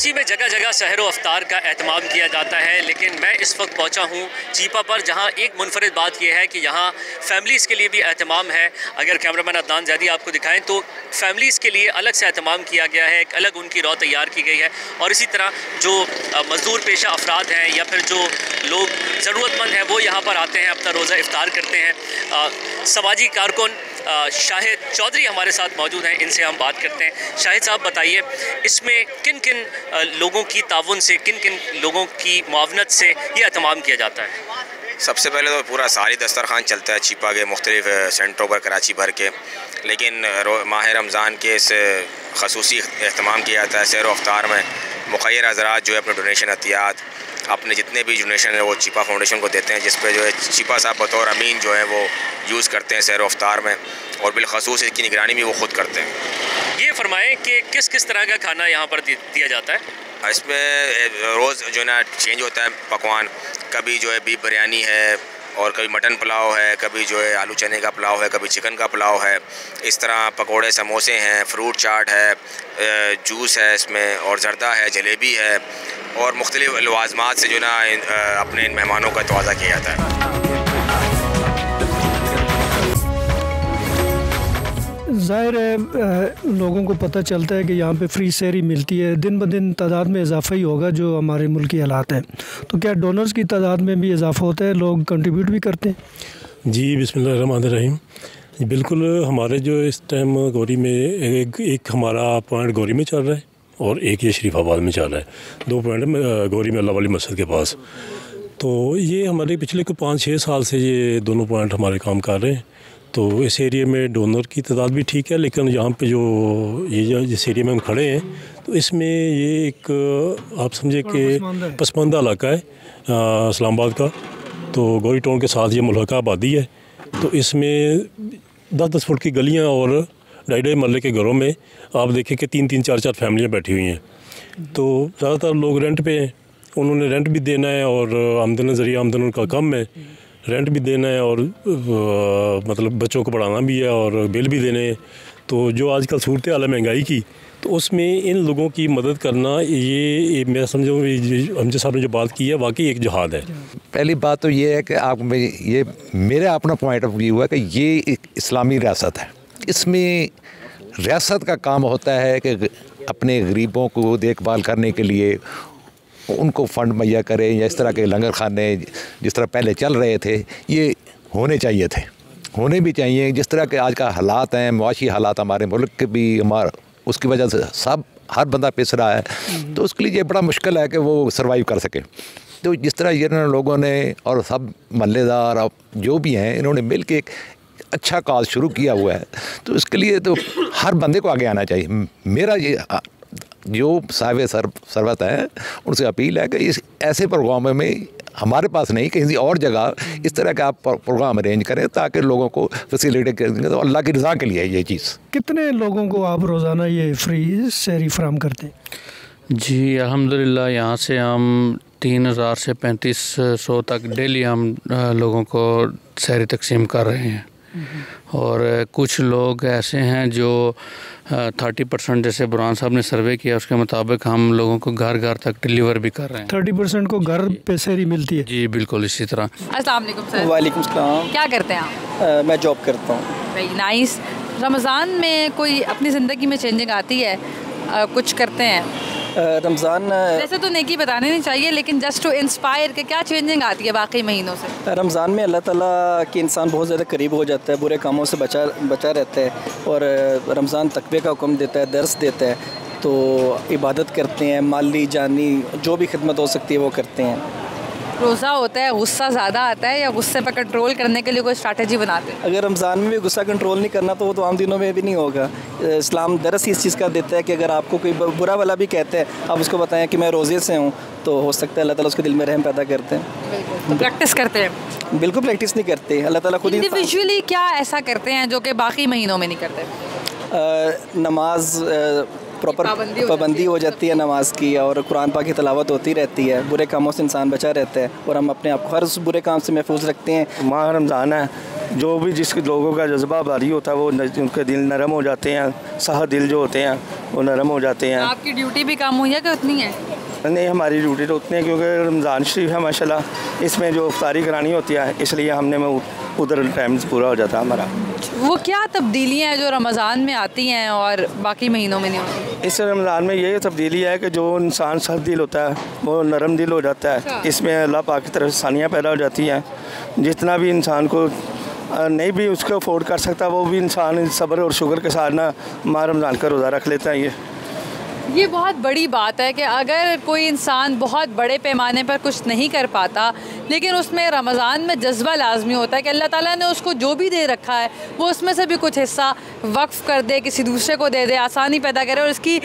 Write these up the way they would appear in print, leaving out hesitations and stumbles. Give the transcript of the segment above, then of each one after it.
कराची में जगह जगह सहर व अफ्तार का एहतमाम किया जाता है, लेकिन मैं इस वक्त पहुंचा हूं चीपा पर, जहां एक मुनफरिद बात यह है कि यहां फैमिलीज़ के लिए भी एहतमाम है। अगर कैमरामैन अदनान ज़ैदी आपको दिखाएं तो फैमिलीज़ के लिए अलग से एहतमाम किया गया है, एक अलग उनकी रौ तैयार की गई है। और इसी तरह जो मज़दूर पेशा अफराद हैं या फिर जो लोग ज़रूरतमंद हैं वो यहाँ पर आते हैं, अपना रोज़ा इफ्तार करते हैं। समाजी कारकुन शाहिद चौधरी हमारे साथ मौजूद हैं, इनसे हम बात करते हैं। शाहिद साहब बताइए, इसमें किन किन लोगों की ताउन से, किन किन लोगों की मुआवनत से ये एहतमाम किया जाता है? सबसे पहले तो पूरा सारी दस्तरखान चलता है चीपा के मुख्तलिफ सेंटरों पर कराची भर के, लेकिन माह रमज़ान के इस खसूसी एहतमाम किया जाता है। सैर अफ्तार में मुखैर हज़रात जो है अपने डोनेशन अतियात, अपने जितने भी डोनेशन है वो चीपा फाउंडेशन को देते हैं, जिस पे जो है चीपा साहब बतौर अमीन जो है वो यूज़ करते हैं सैर अफ्तार में, और बिलखसूस इसकी निगरानी भी वो ख़ुद करते हैं। ये फरमाएँ कि किस किस तरह का खाना यहाँ पर दिया जाता है? इसमें रोज़ जो है ना चेंज होता है पकवान, कभी जो है बीफ बिरयानी है और कभी मटन पुलाव है, कभी जो है आलू चने का पुलाव है, कभी चिकन का पुलाव है। इस तरह पकोड़े समोसे हैं, फ्रूट चाट है, जूस है इसमें, और जर्दा है, जलेबी है, और मुख्तलिफ लवाज़मात से जो ना अपने इन मेहमानों का तवाज़ा किया जाता है। ज़ाहिर है लोगों को पता चलता है कि यहाँ पे फ्री सहरी मिलती है, दिन ब दिन तादाद में इजाफा ही होगा जो हमारे मुल्क की हालात हैं। तो क्या डोनर्स की तादाद में भी इजाफा होता है, लोग कंट्रीब्यूट भी करते हैं? जी बिस्मिल्लाहिर्रहमानिर्रहीम। बिल्कुल, हमारे जो इस टाइम गौरी में एक हमारा पॉइंट गौरी में चल रहा है और एक ये शरीफाबाद में चल रहा है। 2 पॉइंट गौरी में अल्लाह वाली मस्जिद के पास। तो ये हमारे पिछले को 5-6 साल से ये दोनों पॉइंट हमारे काम कर रहे हैं। तो इस एरिया में डोनर की तादाद भी ठीक है, लेकिन यहाँ पे जो जिस एरिया में हम खड़े हैं तो इसमें ये एक आप समझे कि पसमानदा इलाका है इस्लामाबाद का। तो गौरी टाउन के साथ ये मुल्हका आबादी है। तो इसमें 10-10 फुट की गलियाँ और 2.5 महल्ले के घरों में आप देखें कि 3-3, 4-4 फैमिलियाँ बैठी हुई हैं। तो ज़्यादातर लोग रेंट पे हैं, उन्होंने रेंट भी देना है और आमदन ज़रिया आमदन उनका कम है, रेंट भी देना है और मतलब बच्चों को पढ़ाना भी है और बिल भी देने हैं। तो जो आजकल सूरत हाल है महंगाई की, तो उसमें इन लोगों की मदद करना ये मैं समझूँ हमजा साहब ने जो बात की है वाकई एक जिहाद है। पहली बात तो ये है कि आप ये मेरा अपना पॉइंट ऑफ व्यू है कि ये एक इस्लामी रियासत है। इसमें रियासत का काम होता है कि अपने गरीबों को देखभाल करने के लिए उनको फ़ंड मुहैया करें, या इस तरह के लंगर खाने जिस तरह पहले चल रहे थे ये होने चाहिए थे, होने भी चाहिए। जिस तरह के आज का हालात हैं, मुआशी हालात हमारे मुल्क के भी, हमारा उसकी वजह से सब हर बंदा पिस रहा है, तो उसके लिए ये बड़ा मुश्किल है कि वो सर्वाइव कर सके। तो जिस तरह ये लोगों ने और सब महल्लेदार जो भी हैं इन्होंने मिल के एक अच्छा काज शुरू किया हुआ है, तो इसके लिए तो हर बंदे को आगे आना चाहिए। मेरा ये जो साहिब सरवत है उनसे अपील है कि इस ऐसे प्रोग्रामों में हमारे पास नहीं कहीं और जगह इस तरह का आप प्रोग्राम अरेंज करें ताकि लोगों को फैसिलिटी करेंगे, तो अल्लाह की रज़ा के लिए ये चीज़। कितने लोगों को आप रोज़ाना ये फ्री सहरी फराहम करते हैं? जी अल्हम्दुलिल्लाह, यहाँ से हम 3000 से 3500 तक डेली हम लोगों को सहरी तकसीम कर रहे हैं। और कुछ लोग ऐसे हैं जो 30% जैसे बुरहान साहब ने सर्वे किया उसके मुताबिक हम लोगों को घर घर तक डिलीवर भी कर रहे हैं। 30% को घर पे सहरी मिलती है? जी बिल्कुल इसी तरह। अस्सलाम वालेकुम सर। वालेकुम सलाम। क्या करते हैं आप? मैं जॉब करता हूँ। Very nice. रमज़ान में कोई अपनी ज़िंदगी में चेंजिंग आती है, कुछ करते हैं? रमज़ान वैसे तो नेकी बताने नहीं चाहिए, लेकिन जस्ट टू इंस्पायर के क्या चेंजिंग आती है बाकी महीनों से? रमज़ान में अल्लाह ताला के इंसान बहुत ज़्यादा करीब हो जाता है, बुरे कामों से बचा रहता है, और रमज़ान तकवे का हुक्म देता है, दर्स देता है, तो इबादत करते हैं, माली जानी जो भी खिदमत हो सकती है वो करते हैं। रोज़ा होता है, गुस्सा ज़्यादा आता है, या गुस्से पर कंट्रोल करने के लिए कोई स्ट्रैटेजी बनाते हैं? अगर रमज़ान में भी गुस्सा कंट्रोल नहीं करना तो वो तो आम दिनों में भी नहीं होगा। इस्लाम दरस इस चीज़ का देता है कि अगर आपको कोई बुरा वाला भी कहते हैं आप उसको बताएं कि मैं रोज़े से हूँ, तो हो सकता है अल्लाह ताला उसके दिल में रहम पैदा करते हैं। तो प्रैक्टिस करते हैं? बिल्कुल प्रैक्टिस नहीं करते, अल्लाह ताला खुद इंडिविजुअली क्या ऐसा करते हैं जो कि बाकी महीनों में नहीं करते? नमाज प्रॉपर पाबंदी हो जाती है नमाज की, और कुरान पाक की तिलावत होती रहती है, बुरे कामों से इंसान बचा रहता है, और हम अपने आप को हर उस बुरे काम से महफूज रखते हैं। माह रमज़ान है, जो भी जिस लोगों का जज्बा भारी होता है वो उनके दिल नरम हो जाते हैं, साह दिल जो होते हैं वो नरम हो जाते हैं। आपकी ड्यूटी भी कम हुई है कि उतनी है? नहीं, हमारी ड्यूटी तो उतनी है क्योंकि रमज़ान शरीफ है माशाल्लाह, इसमें जो इफ्तारी करानी होती है इसलिए हमने में उधर टाइम पूरा हो जाता है हमारा। वो क्या तब्दीलियाँ हैं जो रमज़ान में आती हैं और बाकी महीनों में नहीं होती? इस रमज़ान में ये तब्दीली है कि जो इंसान सख्त दिल होता है वो नरम दिल हो जाता है। इसमें अल्लाह पाक की तरफ से आसानियाँ पैदा हो जाती हैं। जितना भी इंसान को नहीं भी उसको अफोर्ड कर सकता वो भी इंसान सब्र और शुक्र के साथ ना माह रमज़ान का रोज़ा रख लेता है। ये बहुत बड़ी बात है कि अगर कोई इंसान बहुत बड़े पैमाने पर कुछ नहीं कर पाता लेकिन उसमें रमज़ान में जज्बा लाजमी होता है कि अल्लाह ताला ने उसको जो भी दे रखा है वो उसमें से भी कुछ हिस्सा वक्फ़ कर दे, किसी दूसरे को दे दे, आसानी पैदा करे। और इसकी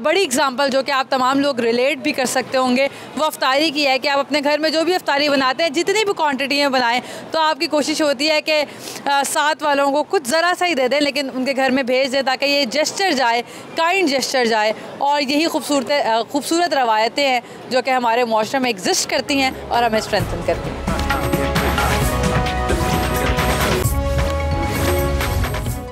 बड़ी एग्जांपल जो कि आप तमाम लोग रिलेट भी कर सकते होंगे वो अफ्तारी की है कि आप अपने घर में जो भी अफ्तारी बनाते हैं जितनी भी क्वान्टिटी में बनाएं तो आपकी कोशिश होती है कि साथ वालों को कुछ ज़रा सा ही दे दें लेकिन उनके घर में भेज दें ताकि ये जेस्चर जाए, काइंड जेस्चर जाए। और यही खूबसूरत रवायतें हैं जो कि हमारे मुआशरे में एग्जिस्ट करती हैं और हमें स्ट्रेंथन करती हैं।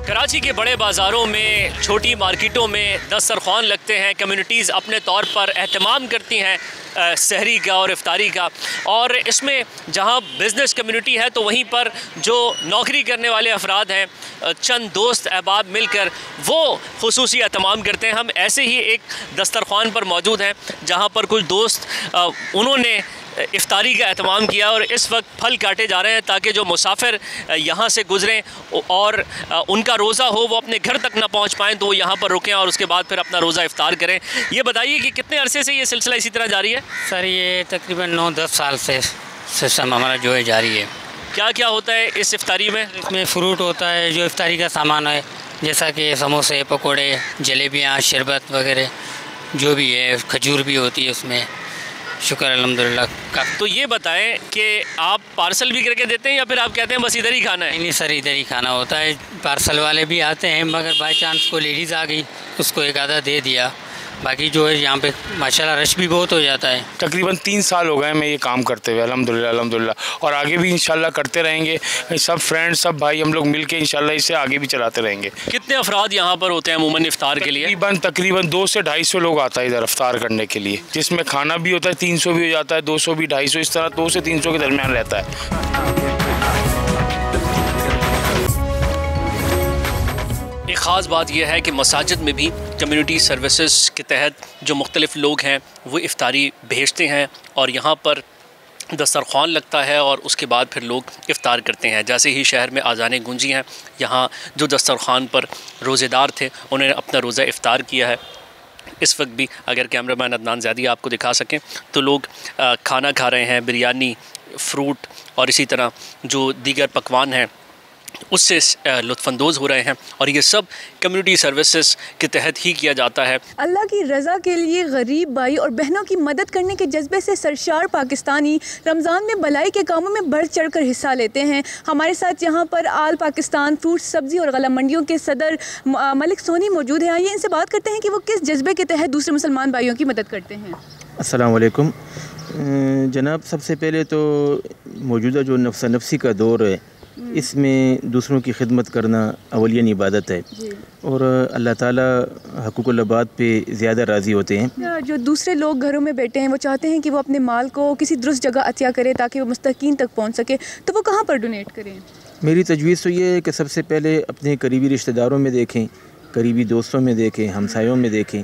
कराची के बड़े बाज़ारों में, छोटी मार्केटों में दस्तरखान लगते हैं। कम्युनिटीज़ अपने तौर पर एहतमाम करती हैं सहरी का और इफ्तारी का। और इसमें जहां बिज़नेस कम्युनिटी है तो वहीं पर जो नौकरी करने वाले अफराद हैं, चंद दोस्त अहबाब मिलकर वो खुसूसी एहतमाम करते हैं। हम ऐसे ही एक दस्तरखान पर मौजूद हैं जहां पर कुछ दोस्त उन्होंने इफ्तारी का एहतमाम किया और इस वक्त फल काटे जा रहे हैं ताकि जो मुसाफिर यहाँ से गुज़रें और उनका रोज़ा हो वो अपने घर तक ना पहुँच पाएँ तो वो यहाँ पर रुकें और उसके बाद फिर अपना रोज़ा इफ्तार करें। ये बताइए कि कितने अरसे से ये सिलसिला इसी तरह जारी है? सर ये तकरीबन 9-10 साल से सिस्टम हमारा जो है जारी है। क्या क्या होता है इस इफ्तारी में? इसमें फ़्रूट होता है, जो इफ्तारी का सामान है जैसा कि समोसे, पकोड़े, जलेबियाँ, शरबत वगैरह जो भी है, खजूर भी होती है उसमें। शुक्र अल्हम्दुलिल्लाह का। तो ये बताएं कि आप पार्सल भी करके देते हैं या फिर आप कहते हैं बस इधर ही खाना है? नहीं सर, इधर ही खाना होता है। पार्सल वाले भी आते हैं मगर बाई चांस को लेडीज़ आ गई उसको एक आधा दे दिया। बाकी जो है यहाँ पे माशाल्लाह रश भी बहुत हो जाता है। तकरीबन 3 साल हो गए मैं ये काम करते हुए अल्हम्दुलिल्लाह और आगे भी इंशाल्लाह करते रहेंगे। सब फ्रेंड्स, सब भाई हम लोग मिलके इंशाल्लाह इसे आगे भी चलाते रहेंगे। कितने अफराद यहाँ पर होते हैं अमूमन इफ्तार के लिए? तकरीबन 200 से 250 लोग आता है इधर इफ्तार करने के लिए, जिसमें खाना भी होता है। 300 भी हो जाता है, 200 भी, 250, इस तरह 200 से 300 के दरमियान रहता है। एक ख़ास बात यह है कि मसाजिद में भी कम्युनिटी सर्विसेज के तहत जो मुख्तलिफ़ लोग हैं वो इफ्तारी भेजते हैं और यहाँ पर दस्तरखान लगता है और उसके बाद फिर लोग इफ्तार करते हैं। जैसे ही शहर में आज़ानें गूंजी हैं, यहाँ जो दस्तरखान पर रोज़ेदार थे उन्होंने अपना रोज़ा इफ्तार किया है। इस वक्त भी अगर कैमरामैन अदनान ज़ैदी आपको दिखा सकें तो लोग खाना खा रहे हैं, बिरयानी, फ्रूट और इसी तरह जो दीगर पकवान हैं उससे लुत्फ़अंदोज़ हो रहे हैं और ये सब कम्युनिटी सर्विसेज के तहत ही किया जाता है। अल्लाह की रज़ा के लिए गरीब भाई और बहनों की मदद करने के जज्बे से सरशार पाकिस्तानी रमज़ान में भलाई के कामों में बढ़ चढ़ कर हिस्सा लेते हैं। हमारे साथ यहाँ पर आल पाकिस्तान फ्रूट, सब्ज़ी और गला मंडियों के सदर मलिक सोनी मौजूद हैं। आइए इनसे बात करते हैं कि वो किस जज्बे के तहत दूसरे मुसलमान भाइयों की मदद करते हैं। अस्सलाम वालेकुम जनाब, सबसे पहले तो मौजूदा जो नफ्सी का दौर है इसमें दूसरों की खिदमत करना अवलियन इबादत है और अल्लाह ताला हकूक़ुल इबाद पे ज़्यादा राज़ी होते हैं। जो दूसरे लोग घरों में बैठे हैं वो चाहते हैं कि वो अपने माल को किसी दुरुस्त जगह अतिया करें ताकि वो मुस्तकीन तक पहुंच सके, तो वो कहाँ पर डोनेट करें? मेरी तजवीज़ तो ये है कि सबसे पहले अपने करीबी रिश्तेदारों में देखें, करीबी दोस्तों में देखें, हमसायों में देखें,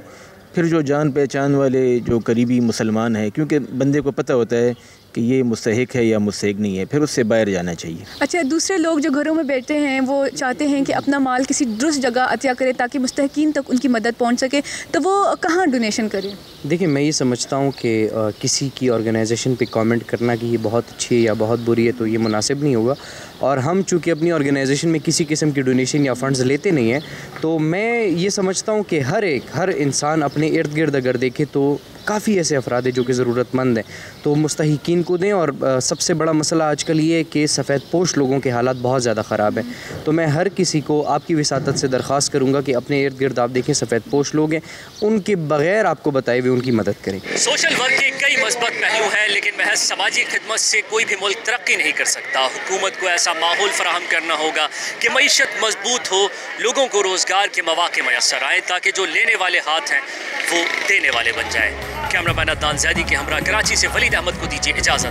फिर जो जान पहचान वाले जो करीबी मुसलमान हैं, क्योंकि बंदे को पता होता है कि ये मुस्तहिक है या मुस्तहिक नहीं है, फिर उससे बाहर जाना चाहिए। अच्छा, दूसरे लोग जो घरों में बैठे हैं वो चाहते हैं कि अपना माल किसी दुरुस्त जगह अतिया करें ताकि मुस्तहिकीन तक उनकी मदद पहुंच सके, तो वो कहाँ डोनेशन करें? देखिए, मैं ये समझता हूँ कि किसी की ऑर्गेनाइजेशन पे कमेंट करना कि ये बहुत अच्छी है या बहुत बुरी है तो ये मुनासिब नहीं होगा। और हम चूँकि अपनी ऑर्गेनाइजेशन में किसी किस्म की डोनेशन या फ़ंड्स लेते नहीं हैं, तो मैं ये समझता हूँ कि हर इंसान अपने इर्द गिर्द अगर देखे तो काफ़ी ऐसे अफराद हैं जो कि ज़रूरतमंद हैं, तो मुस्तहिकीन को दें। और सबसे बड़ा मसला आजकल ये है कि सफ़ेद पोश लोगों के हालात बहुत ज़्यादा ख़राब हैं, तो मैं हर किसी को आपकी विसातत से दरख्वास्त करूँगा कि अपने इर्द गिर्द आप देखें सफ़ेद पोश लोग हैं, उनके बग़ैर आपको बताए हुए उनकी मदद करें। सोशल वर्क के कई मस्बत पहलू हैं, लेकिन महज समाजी खिदमत से कोई भी मुल्क तरक्की नहीं कर सकता। हुकूमत को ऐसा माहौल फराहम करना होगा कि मईशत मजबूत हो, लोगों को रोज़गार के मौके मैसर आए, ताकि जो लेने वाले हाथ हैं वो देने वाले बन जाए। कैमरामैन अदनान ज़ैदी के हमरा कराची से वलीद अहमद को दीजिए इजाज़त।